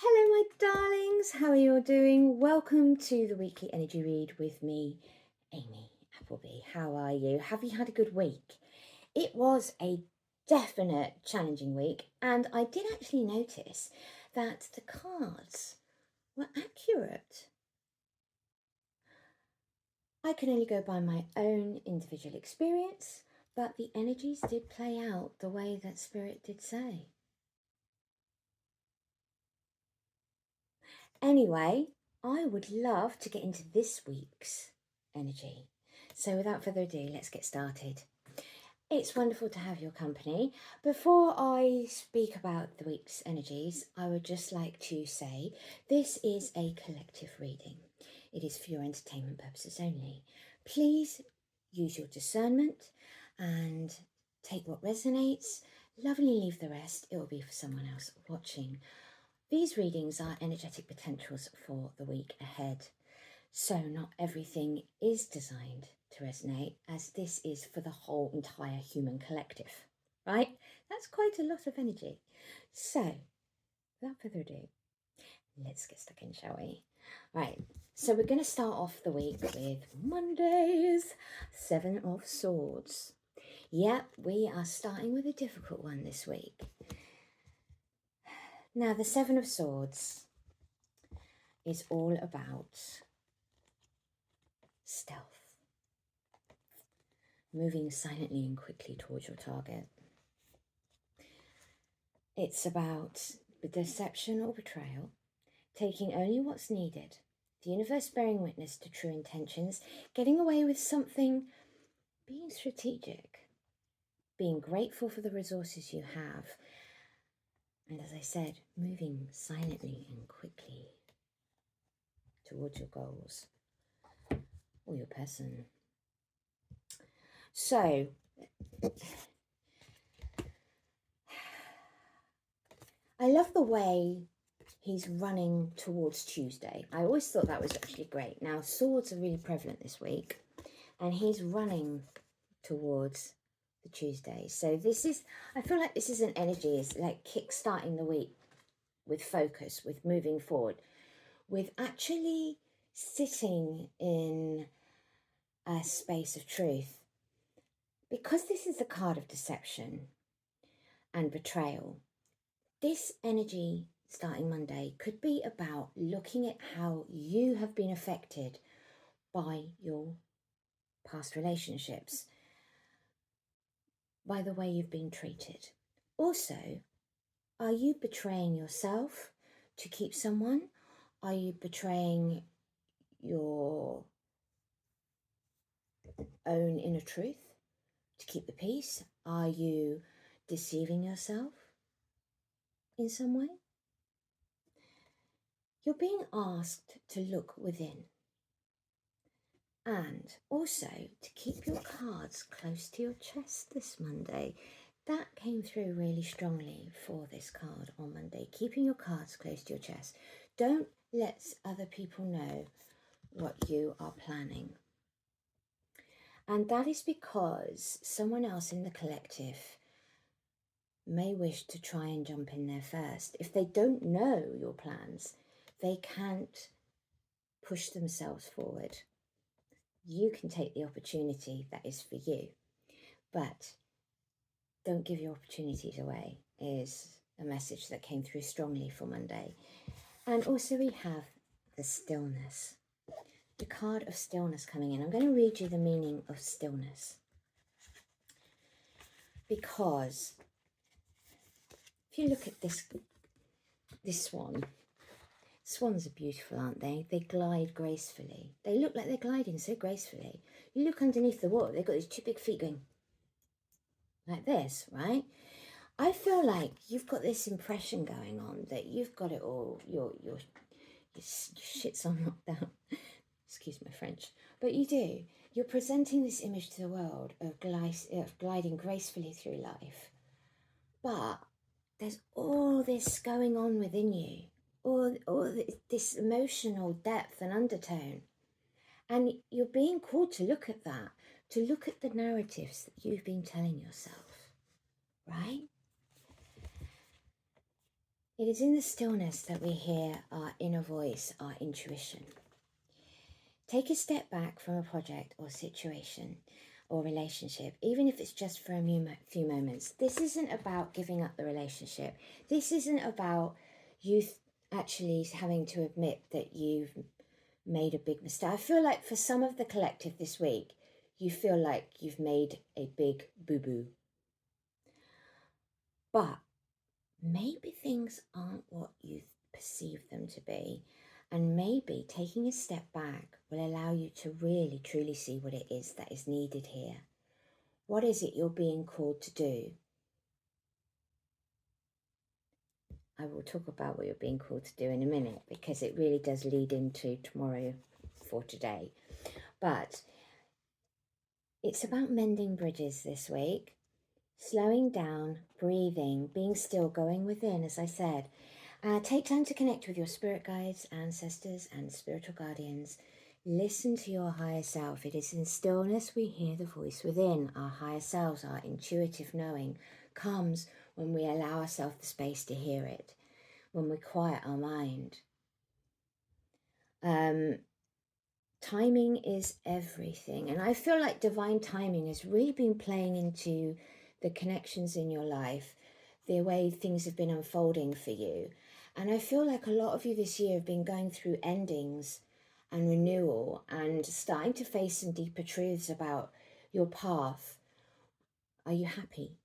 Hello, my darlings. How are you all doing? Welcome to the weekly energy read with me, Amy Appleby. How are you? Have you had a good week? It was a definite challenging week, and I did actually notice that the cards were accurate. I can only go by my own individual experience, but the energies did play out the way that Spirit did say. Anyway, I would love to get into this week's energy. So without further ado, let's get started. It's wonderful to have your company. Before I speak about the week's energies, I would just like to say this is a collective reading. It is for your entertainment purposes only. Please use your discernment and take what resonates. Lovingly leave the rest. It will be for someone else watching. These readings are energetic potentials for the week ahead. So not everything is designed to resonate, as this is for the whole entire human collective, right? That's quite a lot of energy. So without further ado, let's get stuck in, shall we? Right, so we're going to start off the week with Monday's Seven of Swords. Yep, we are starting with a difficult one this week. Now, the Seven of Swords is all about stealth, moving silently and quickly towards your target. It's about the deception or betrayal, taking only what's needed, the universe bearing witness to true intentions, getting away with something, being strategic, being grateful for the resources you have, and as I said, moving silently and quickly towards your goals or your person. So, I love the way he's running towards Tuesday. I always thought that was actually great. Now, swords are really prevalent this week, and he's running towards the Tuesday. So this is, I feel like this is an energy, it's like kick-starting the week with focus, with moving forward, with actually sitting in a space of truth. Because this is the card of deception and betrayal, this energy starting Monday could be about looking at how you have been affected by your past relationships, by the way you've been treated. Also, are you betraying yourself to keep someone? Are you betraying your own inner truth to keep the peace? Are you deceiving yourself in some way? You're being asked to look within, and also to keep your cards close to your chest this Monday. That came through really strongly for this card on Monday, keeping your cards close to your chest. Don't let other people know what you are planning. And that is because someone else in the collective may wish to try and jump in there first. If they don't know your plans, they can't push themselves forward. You can take the opportunity that is for you, but don't give your opportunities away is a message that came through strongly for Monday. And also we have the stillness, the card of stillness coming in. I'm going to read you the meaning of stillness, because if you look at this swan, swans are beautiful, aren't they? They glide gracefully. They look like they're gliding so gracefully. You look underneath the water, they've got these two big feet going like this, right? I feel like you've got this impression going on that you've got it all, your shit's on lockdown. Excuse my French. But you do. You're presenting this image to the world of gliding gracefully through life. But there's all this going on within you, all this emotional depth and undertone. And you're being called to look at that, to look at the narratives that you've been telling yourself, right? It is in the stillness that we hear our inner voice, our intuition. Take a step back from a project or situation or relationship, even if it's just for a few moments. This isn't about giving up the relationship. This isn't about you actually having to admit that you've made a big mistake. I feel like for some of the collective this week, you feel like you've made a big boo-boo. But maybe things aren't what you perceive them to be. And maybe taking a step back will allow you to really, truly see what it is that is needed here. What is it you're being called to do? I will talk about what you're being called to do in a minute, because it really does lead into tomorrow for today. But it's about mending bridges this week, slowing down, breathing, being still, going within, as I said. Take time to connect with your spirit guides, ancestors, and spiritual guardians. Listen to your higher self. It is in stillness we hear the voice within. Our higher selves, our intuitive knowing, comes when we allow ourselves the space to hear it, when we quiet our mind. Timing is everything. And I feel like divine timing has really been playing into the connections in your life, the way things have been unfolding for you. And I feel like a lot of you this year have been going through endings and renewal and starting to face some deeper truths about your path. Are you happy?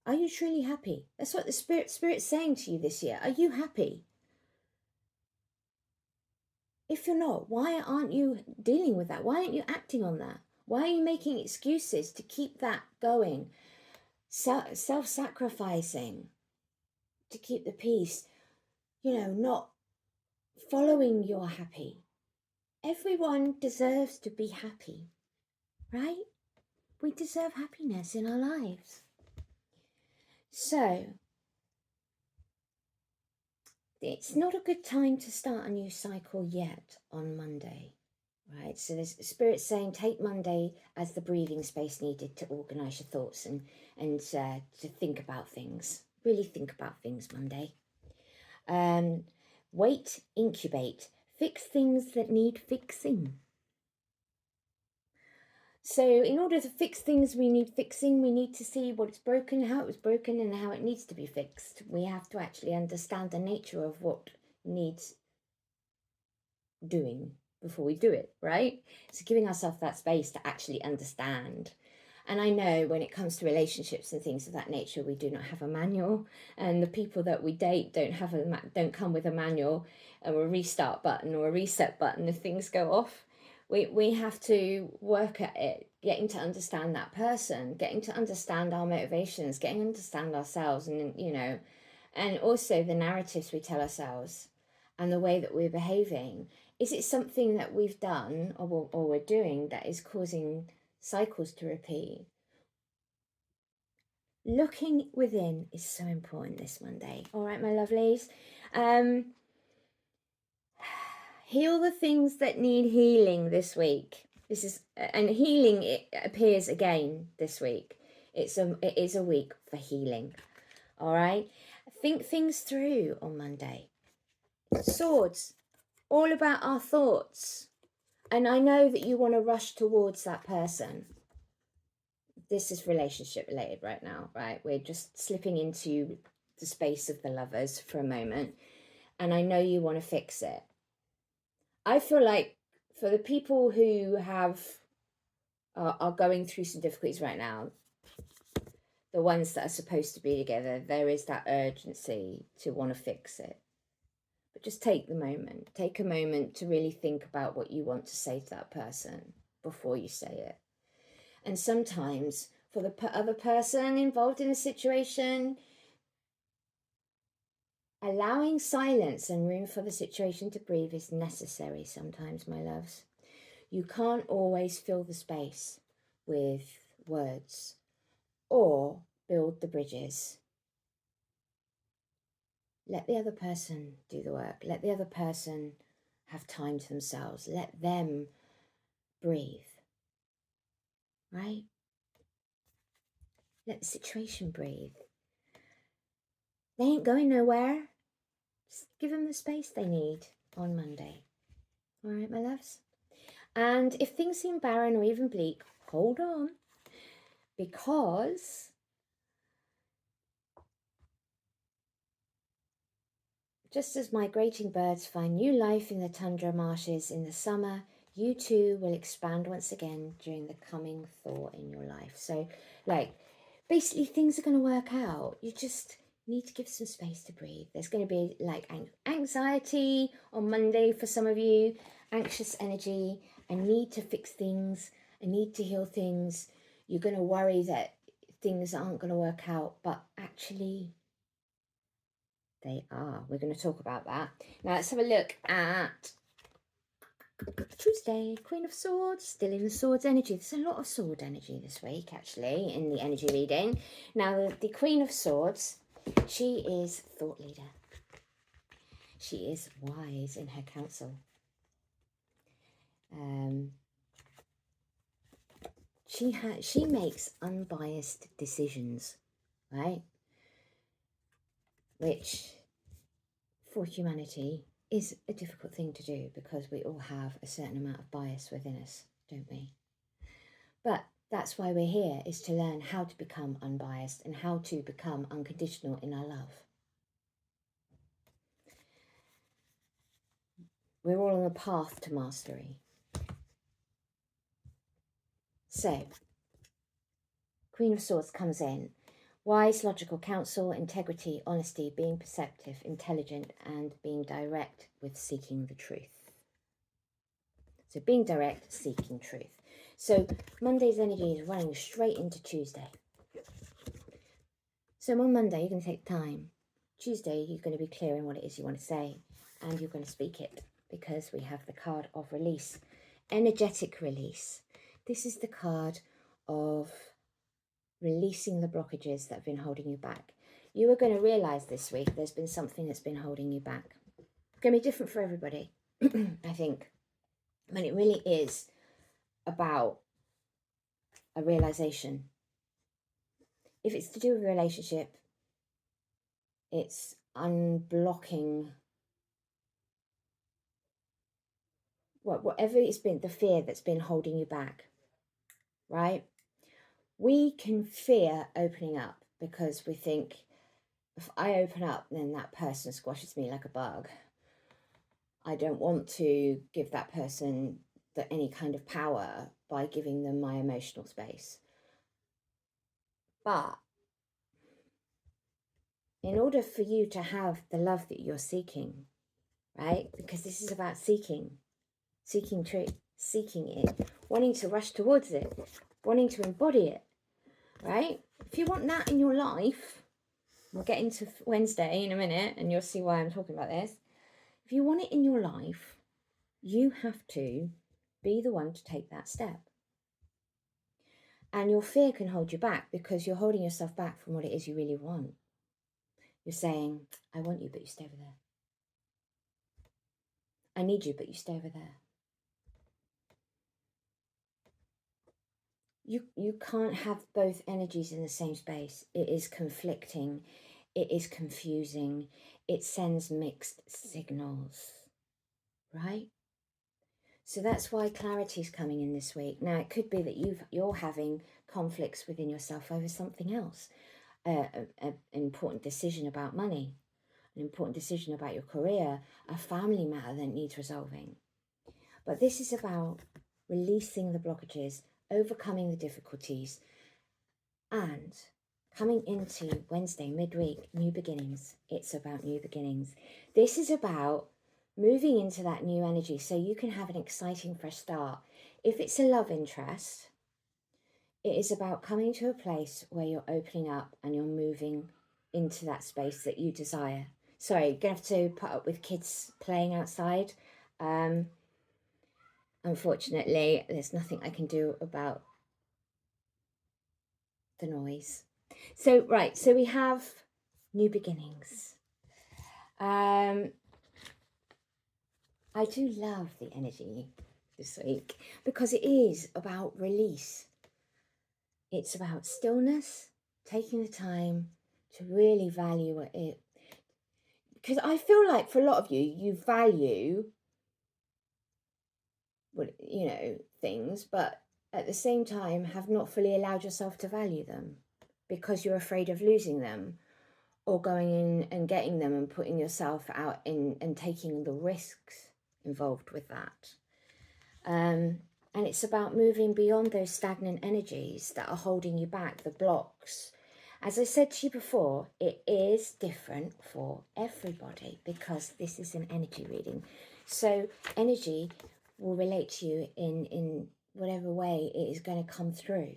Are you truly happy? That's what the Spirit's saying to you this year. Are you happy? If you're not, why aren't you dealing with that? Why aren't you acting on that? Why are you making excuses to keep that going? Self-sacrificing to keep the peace, not following your happy. Everyone deserves to be happy, right? We deserve happiness in our lives. So, it's not a good time to start a new cycle yet on Monday, right? So there's Spirit saying take Monday as the breathing space needed to organise your thoughts and to think about things. Really think about things Monday. Wait, incubate, fix things that need fixing. So in order to fix things we need fixing, we need to see what's broken, how it was broken, and how it needs to be fixed. We have to actually understand the nature of what needs doing before we do it, right? So giving ourselves that space to actually understand. And I know when it comes to relationships and things of that nature, we do not have a manual, and the people that we date don't come with a manual or a restart button or a reset button if things go off. We have to work at it, getting to understand that person, getting to understand our motivations, getting to understand ourselves, and and also the narratives we tell ourselves and the way that we're behaving. Is it something that we've done or we're doing that is causing cycles to repeat? Looking within is so important this Monday. All right, my lovelies. Heal the things that need healing this week. And healing, it appears again this week. It is a week for healing. All right. Think things through on Monday. Swords, all about our thoughts. And I know that you want to rush towards that person. This is relationship related right now, right? We're just slipping into the space of the lovers for a moment. And I know you want to fix it. I feel like for the people who are going through some difficulties right now, the ones that are supposed to be together, there is that urgency to want to fix it. But just take a moment to really think about what you want to say to that person before you say it. And sometimes for the other person involved in a situation, allowing silence and room for the situation to breathe is necessary sometimes, my loves. You can't always fill the space with words or build the bridges. Let the other person do the work. Let the other person have time to themselves. Let them breathe. Right? Let the situation breathe. They ain't going nowhere. Just give them the space they need on Monday. All right, my loves? And if things seem barren or even bleak, hold on, because just as migrating birds find new life in the tundra marshes in the summer, you too will expand once again during the coming thaw in your life. So, like, basically things are going to work out. You just need to give some space to breathe. There's going to be like anxiety on Monday for some of you, anxious energy, a need to fix things, a need to heal things. You're going to worry that things aren't going to work out, but actually they are. We're going to talk about that. Now let's have a look at Tuesday, Queen of Swords, still in the Swords energy. There's a lot of sword energy this week, actually, in the energy reading. Now, the Queen of Swords, she is thought leader. She is wise in her counsel. She makes unbiased decisions, right? Which, for humanity, is a difficult thing to do because we all have a certain amount of bias within us, don't we? But that's why we're here, is to learn how to become unbiased and how to become unconditional in our love. We're all on the path to mastery. So, Queen of Swords comes in. Wise, logical counsel, integrity, honesty, being perceptive, intelligent, and being direct with seeking the truth. So being direct, seeking truth. So Monday's energy is running straight into Tuesday. So on Monday, you're going to take time. Tuesday, you're going to be clear in what it is you want to say, and you're going to speak it, because we have the card of release, energetic release. This is the card of releasing the blockages that have been holding you back. You are going to realize this week there's been something that's been holding you back. It's going to be different for everybody, I think. And it really is about a realization. If it's to do with a relationship, it's unblocking whatever it's been, the fear that's been holding you back, right? We can fear opening up because we think, if I open up, then that person squashes me like a bug. I don't want to give that person any kind of power by giving them my emotional space. But in order for you to have the love that you're seeking, right? Because this is about seeking truth, seeking it, wanting to rush towards it, wanting to embody it, right? If you want that in your life, we'll get into Wednesday in a minute and you'll see why I'm talking about this. If you want it in your life, you have to be the one to take that step. And your fear can hold you back because you're holding yourself back from what it is you really want. You're saying, I want you, but you stay over there. I need you, but you stay over there. You can't have both energies in the same space. It is conflicting. It is confusing. It sends mixed signals, right? So that's why clarity is coming in this week. Now, it could be that you're having conflicts within yourself over something else. An important decision about money, an important decision about your career, a family matter that needs resolving. But this is about releasing the blockages, overcoming the difficulties, and coming into Wednesday, midweek, new beginnings. It's about new beginnings. This is about moving into that new energy so you can have an exciting fresh start. If it's a love interest, it is about coming to a place where you're opening up and you're moving into that space that you desire. Sorry, you're going to have to put up with kids playing outside. Unfortunately, there's nothing I can do about the noise. So, right, so we have new beginnings. I do love the energy this week because it is about release. It's about stillness, taking the time to really value it. because I feel like for a lot of you, you value, well, you know, things, but at the same time have not fully allowed yourself to value them because you're afraid of losing them, or going in and getting them and putting yourself out in and taking the risks involved with that. And it's about moving beyond those stagnant energies that are holding you back, the blocks. As I said to you before, it is different for everybody because this is an energy reading. So energy will relate to you in whatever way it is going to come through.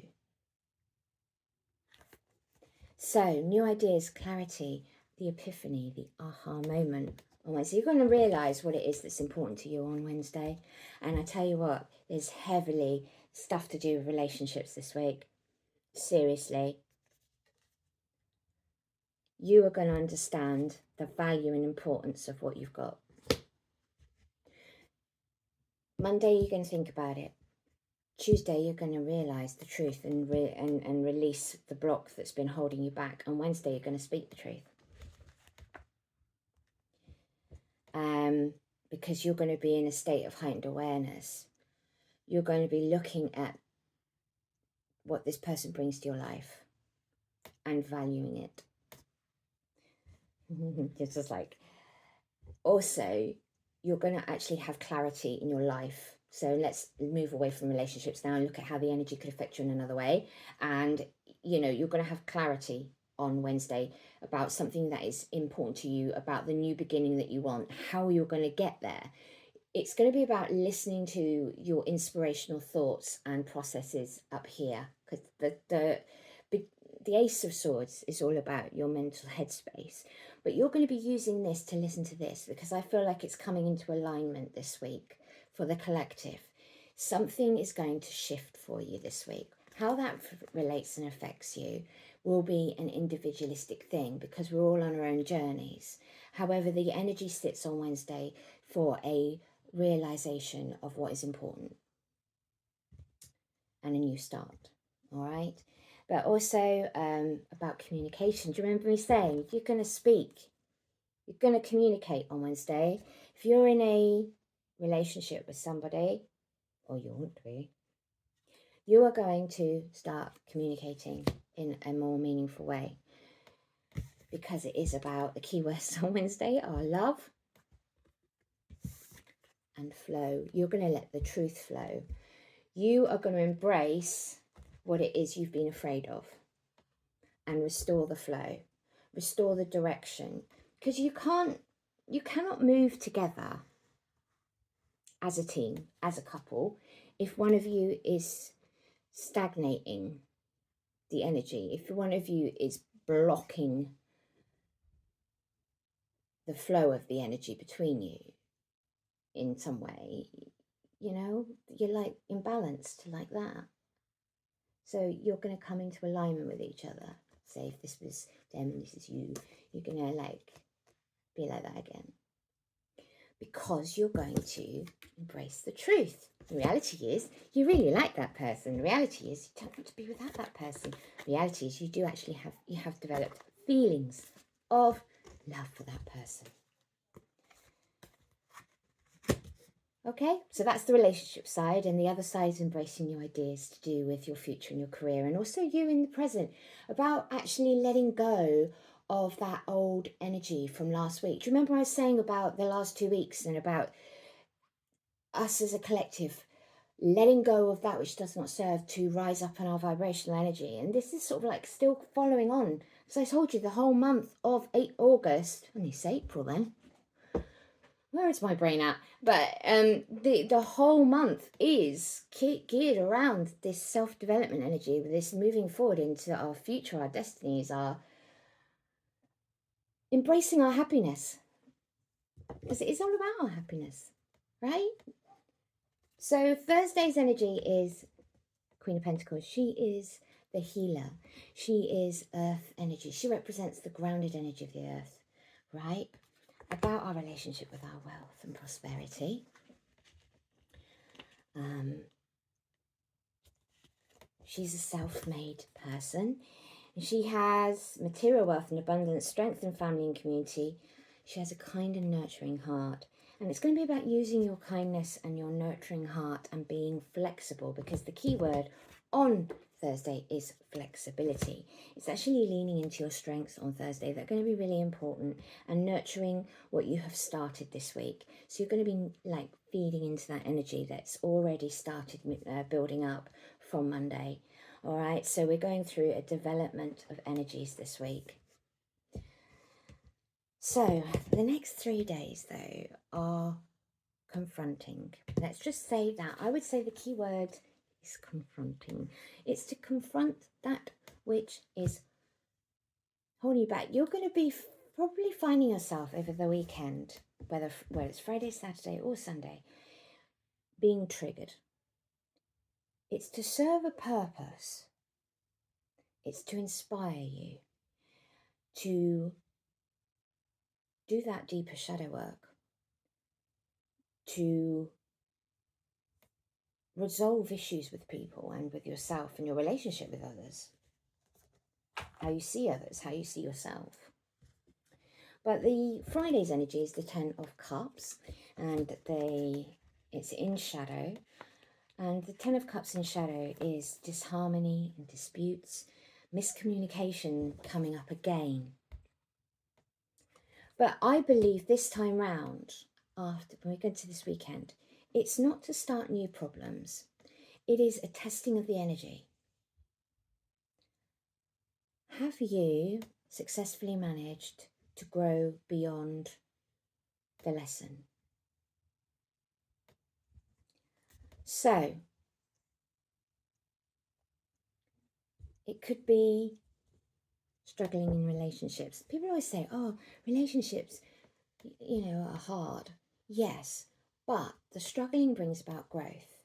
So new ideas, clarity, the epiphany, the aha moment. So you're going to realise what it is that's important to you on Wednesday. And I tell you what, there's heavily stuff to do with relationships this week. Seriously. You are going to understand the value and importance of what you've got. Monday, you're going to think about it. Tuesday, you're going to realise the truth and release the block that's been holding you back. And Wednesday, you're going to speak the truth. Because you're going to be in a state of heightened awareness. You're going to be looking at what this person brings to your life and valuing it. It's just like, also, you're going to actually have clarity in your life. So let's move away from relationships now and look at how the energy could affect you in another way. And, you know, you're going to have clarity on Wednesday about something that is important to you, about the new beginning that you want, how you're going to get there. It's going to be about listening to your inspirational thoughts and processes up here, because the Ace of Swords is all about your mental headspace. But you're going to be using this to listen to this, because I feel like it's coming into alignment this week for the collective. Something is going to shift for you this week. How that relates and affects you will be an individualistic thing, because we're all on our own journeys. However, the energy sits on Wednesday for a realization of what is important and a new start. All right. But also about communication. Do you remember me saying you're going to speak, you're going to communicate on Wednesday? If you're in a relationship with somebody, or you want to be, you are going to start communicating in a more meaningful way, because it is about the keywords on Wednesday are love and flow. You're going to let the truth flow. You are going to embrace what it is you've been afraid of and restore the flow, restore the direction, because you cannot move together as a team, as a couple, if one of you is stagnating the energy, if one of you is blocking the flow of the energy between you in some way. You know, you're like imbalanced like that. So you're going to come into alignment with each other. Say if this was them and this is you, you're going to like be like that again. Because you're going to embrace the truth. The reality is you really like that person. The reality is you don't want to be without that person. The reality is you have developed feelings of love for that person. Okay, so that's the relationship side, and the other side is embracing new ideas to do with your future and your career, and also you in the present, about actually letting go of that old energy from last week. Do you remember I was saying about the last 2 weeks and about us as a collective letting go of that which does not serve to rise up in our vibrational energy? And this is sort of like still following on. So I told you the whole month of August, and it's April then. Where is my brain at? But the whole month is geared around this self-development energy, with this moving forward into our future, our destinies, our embracing our happiness. Because it is all about our happiness, right? So Thursday's energy is Queen of Pentacles. She is the healer. She is earth energy. She represents the grounded energy of the earth, right? About our relationship with our wealth and prosperity. She's a self-made person. And she has material wealth and abundance, strength in family and community. She has a kind and nurturing heart. And it's going to be about using your kindness and your nurturing heart and being flexible, because the key word on Thursday is flexibility. It's actually leaning into your strengths on Thursday. They're going to be really important, and nurturing what you have started this week. So you're going to be like feeding into that energy that's already started building up from Monday. All right, so we're going through a development of energies this week. So the next 3 days, though, are confronting. Let's just say that. I would say the key word is confronting. It's to confront that which is holding you back. You're going to be probably finding yourself over the weekend, whether it's Friday, Saturday or Sunday, being triggered. It's to serve a purpose. It's to inspire you to do that deeper shadow work, to resolve issues with people and with yourself and your relationship with others, how you see others, how you see yourself. But the Friday's energy is the 10 of Cups, and it's in shadow, and the 10 of Cups in shadow is disharmony and disputes, miscommunication coming up again. But I believe this time round, after when we go to this weekend, it's not to start new problems. It is a testing of the energy. Have you successfully managed to grow beyond the lesson? So, it could be struggling in relationships. People always say, oh, relationships, are hard. Yes, but the struggling brings about growth.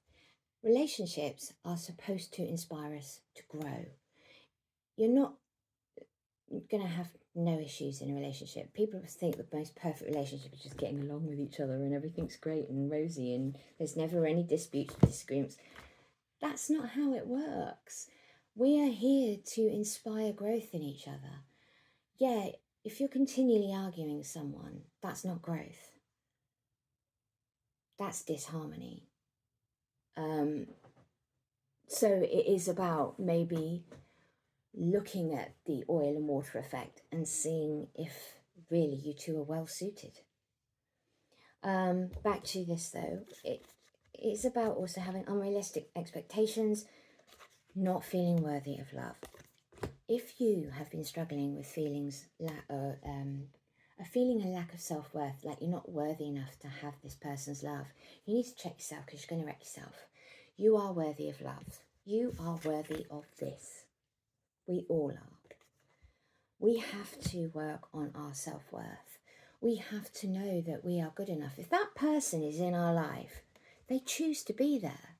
Relationships are supposed to inspire us to grow. You're not going to have no issues in a relationship. People think the most perfect relationship is just getting along with each other and everything's great and rosy and there's never any disputes or disagreements. That's not how it works. We are here to inspire growth in each other. Yeah, if you're continually arguing with someone, that's not growth. That's disharmony. So it is about maybe looking at the oil and water effect and seeing if really you two are well suited. Back to this though, it is about also having unrealistic expectations, not feeling worthy of love. If you have been struggling with feelings, feeling a lack of self-worth, like you're not worthy enough to have this person's love, you need to check yourself, because you're going to wreck yourself. You are worthy of love. You are worthy of this. We all are. We have to work on our self-worth. We have to know that we are good enough. If that person is in our life, they choose to be there.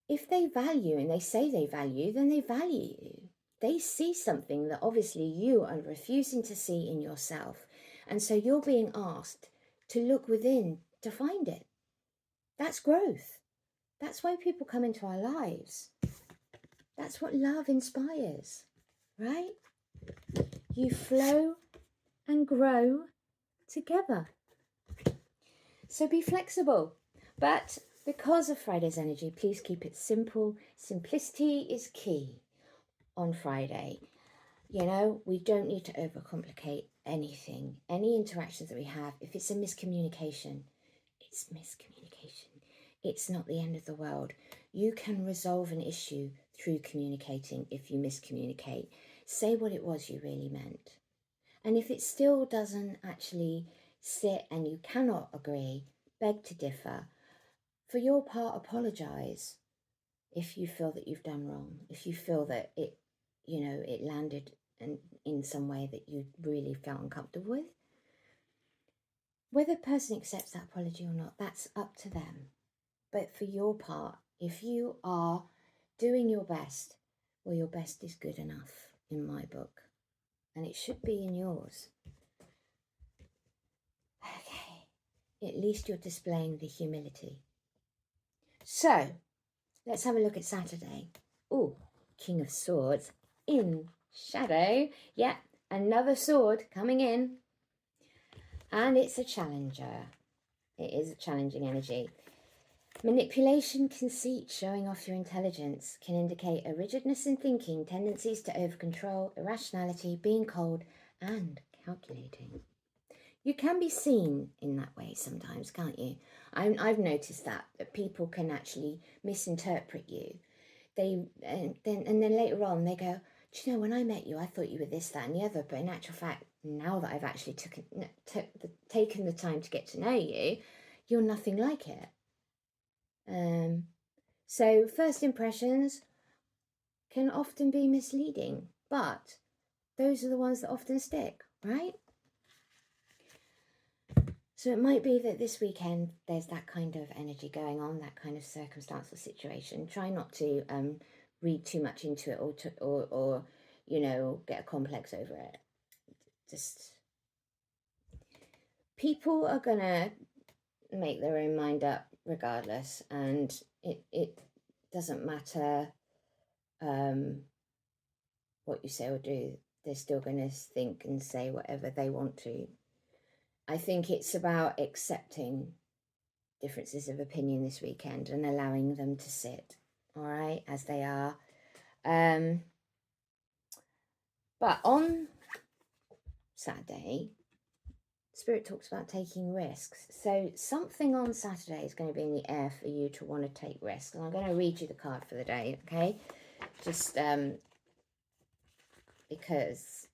If they value and they say they value, then they value you. They see something that obviously you are refusing to see in yourself. And so you're being asked to look within to find it. That's growth. That's why people come into our lives. That's what love inspires, right? You flow and grow together. So be flexible. But because of Friday's energy, please keep it simple. Simplicity is key on Friday. We don't need to overcomplicate anything. Any interactions that we have, if it's a miscommunication, it's miscommunication. It's not the end of the world. You can resolve an issue through communicating if you miscommunicate. Say what it was you really meant. And if it still doesn't actually sit and you cannot agree, beg to differ. For your part, apologise if you feel that you've done wrong. If you feel that it landed in some way that you really felt uncomfortable with. Whether the person accepts that apology or not, that's up to them. But for your part, if you are doing your best, well, your best is good enough in my book. And it should be in yours. Okay. At least you're displaying the humility. So, let's have a look at Saturday. Oh, King of Swords in shadow. Yeah, another sword coming in. And it's a challenger. It is a challenging energy. Manipulation, conceit, showing off your intelligence can indicate a rigidness in thinking, tendencies to over-control, irrationality, being cold, and calculating. You can be seen in that way sometimes, can't you? I've noticed that people can actually misinterpret you. And then later on they go, do you know, when I met you, I thought you were this, that, and the other. But in actual fact, now that I've actually taken the time to get to know you, you're nothing like it. So first impressions can often be misleading, but those are the ones that often stick, right? So it might be that this weekend there's that kind of energy going on, that kind of circumstance or situation. Try not to read too much into it, or you know, get a complex over it. Just people are gonna make their own mind up regardless, and it doesn't matter what you say or do. They're still gonna think and say whatever they want to. I think it's about accepting differences of opinion this weekend and allowing them to sit, all right, as they are. But on Saturday, Spirit talks about taking risks. So something on Saturday is going to be in the air for you to want to take risks. And I'm going to read you the card for the day, okay? Just because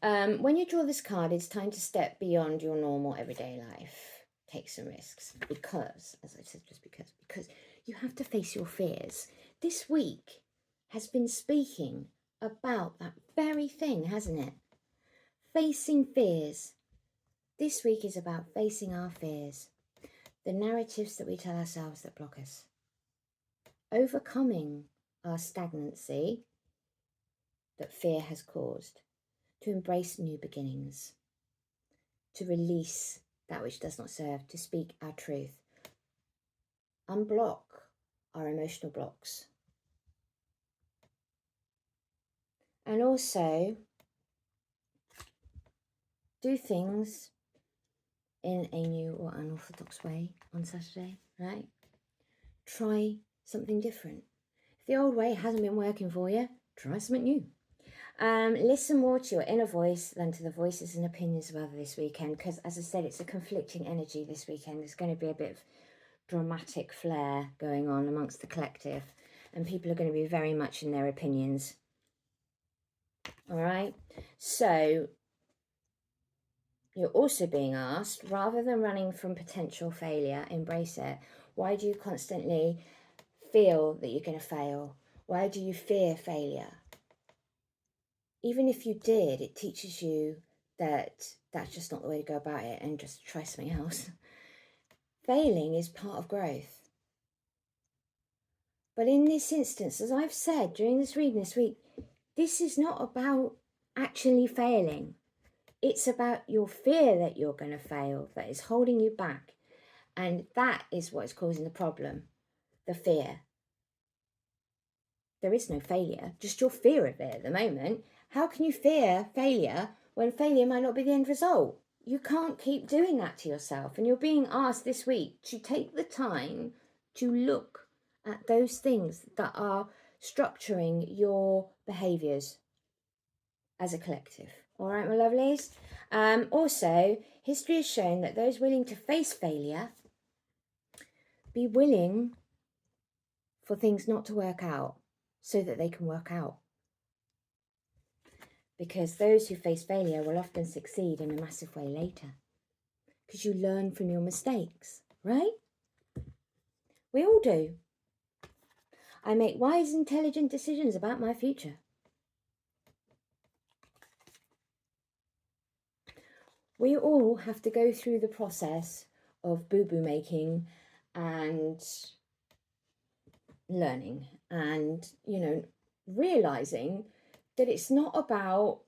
when you draw this card, it's time to step beyond your normal everyday life. Take some risks because, as I said, just because you have to face your fears. This week has been speaking about that very thing, hasn't it? Facing fears. This week is about facing our fears, the narratives that we tell ourselves that block us, overcoming our stagnancy that fear has caused, to embrace new beginnings, to release that which does not serve, to speak our truth, unblock our emotional blocks, and also do things in a new or unorthodox way on Saturday, right? Try something different. If the old way hasn't been working for you, try something new. Listen more to your inner voice than to the voices and opinions of others this weekend, because as I said, it's a conflicting energy this weekend. There's going to be a bit of dramatic flair going on amongst the collective, and people are going to be very much in their opinions. All right, so you're also being asked, rather than running from potential failure, embrace it. Why do you constantly feel that you're going to fail? Why do you fear failure? Even if you did, it teaches you that that's just not the way to go about it, and just try something else. Failing is part of growth. But in this instance, as I've said during this reading this week, this is not about actually failing. It's about your fear that you're going to fail that is holding you back. And that is what is causing the problem, the fear. There is no failure, just your fear of it at the moment. How can you fear failure when failure might not be the end result? You can't keep doing that to yourself. And you're being asked this week to take the time to look at those things that are structuring your behaviours as a collective. All right, my lovelies? Also, history has shown that those willing to face failure, be willing for things not to work out so that they can work out. Because those who face failure will often succeed in a massive way later. Because you learn from your mistakes, right? We all do. I make wise, intelligent decisions about my future. We all have to go through the process of boo-boo making and learning and, you know, realizing that it's not about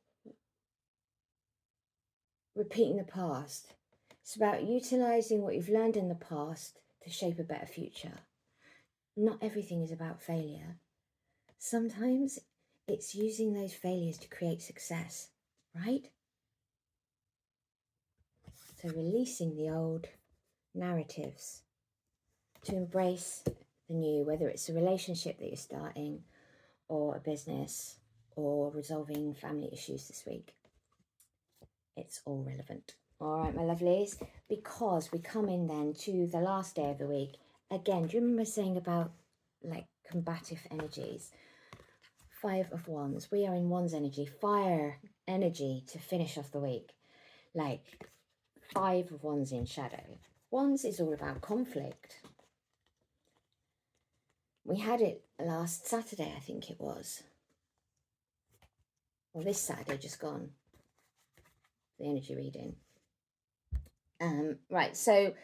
repeating the past. It's about utilizing what you've learned in the past to shape a better future. Not everything is about failure. Sometimes it's using those failures to create success. right? So releasing the old narratives to embrace the new, whether it's a relationship that you're starting or a business or resolving family issues this week. It's all relevant. All right, my lovelies, because we come in then to the last day of the week. Again, do you remember saying about like combative energies? 5 of Wands. We are in Wands energy, fire energy to finish off the week. Like 5 of Wands in shadow. Wands is all about conflict. We had it last Saturday, I think it was. Well, this Saturday just gone. The energy reading. Right, so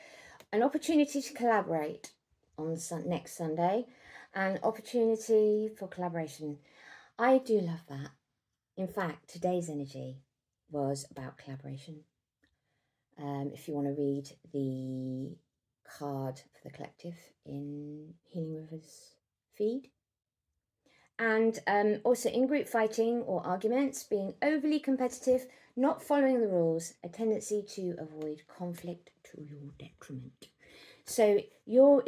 an opportunity to collaborate on next Sunday, an opportunity for collaboration. I do love that. In fact, today's energy was about collaboration. If you want to read the card for the collective in Healing Rivers feed. And also in group fighting or arguments, being overly competitive, not following the rules, a tendency to avoid conflict to your detriment. So you're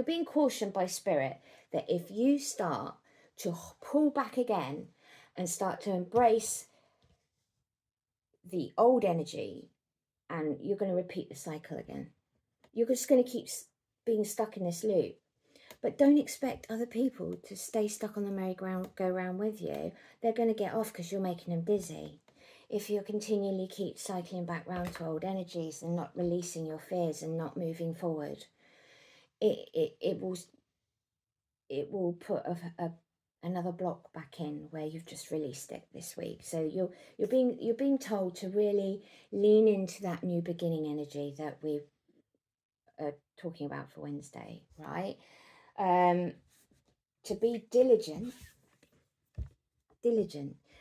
being cautioned by spirit that if you start to pull back again and start to embrace the old energy, and you're going to repeat the cycle again. You're just going to keep being stuck in this loop. But don't expect other people to stay stuck on the merry-go-round with you. They're going to get off because you're making them dizzy. If you continually keep cycling back round to old energies and not releasing your fears and not moving forward, it will put another block back in where you've just released it this week. So you're being told to really lean into that new beginning energy that we are talking about for Wednesday, right? To be diligent.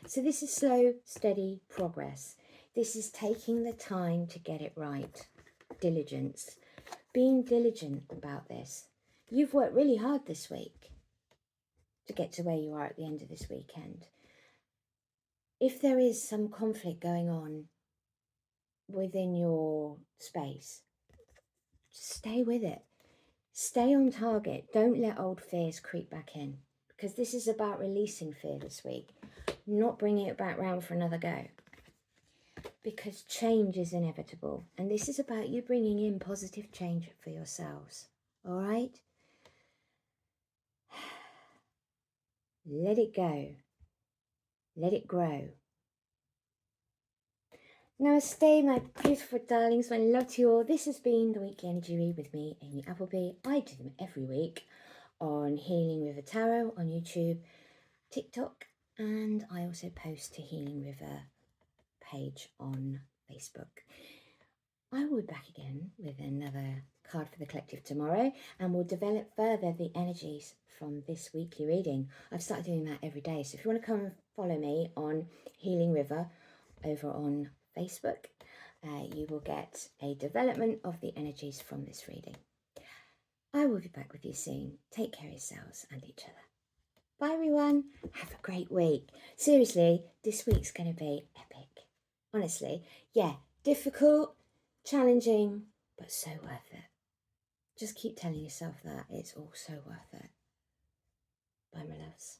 So this is slow, steady progress. This is taking the time to get it right. Diligence. Being diligent about this. You've worked really hard this week to get to where you are at the end of this weekend. If there is some conflict going on within your space, stay with it. Stay on target. Don't let old fears creep back in, because this is about releasing fear this week, not bringing it back round for another go, because change is inevitable. And this is about you bringing in positive change for yourselves. All right? Let it go. Let it grow. Namaste, my beautiful darlings. My love to you all. This has been the weekly energy read with me, Amy Appleby. I do them every week on Healing River Tarot on YouTube, TikTok, and I also post to Healing River page on Facebook. I will be back again with another card for the collective tomorrow, and we'll develop further the energies from this weekly reading. I've started doing that every day, so if you want to come and follow me on Healing River over on Facebook, you will get a development of the energies from this reading. I will be back with you soon. Take care of yourselves and each other. Bye everyone. Have a great week. Seriously, this week's going to be epic. Honestly, yeah, difficult, challenging, but so worth it. Just keep telling yourself that it's all so worth it. Bye, my loves.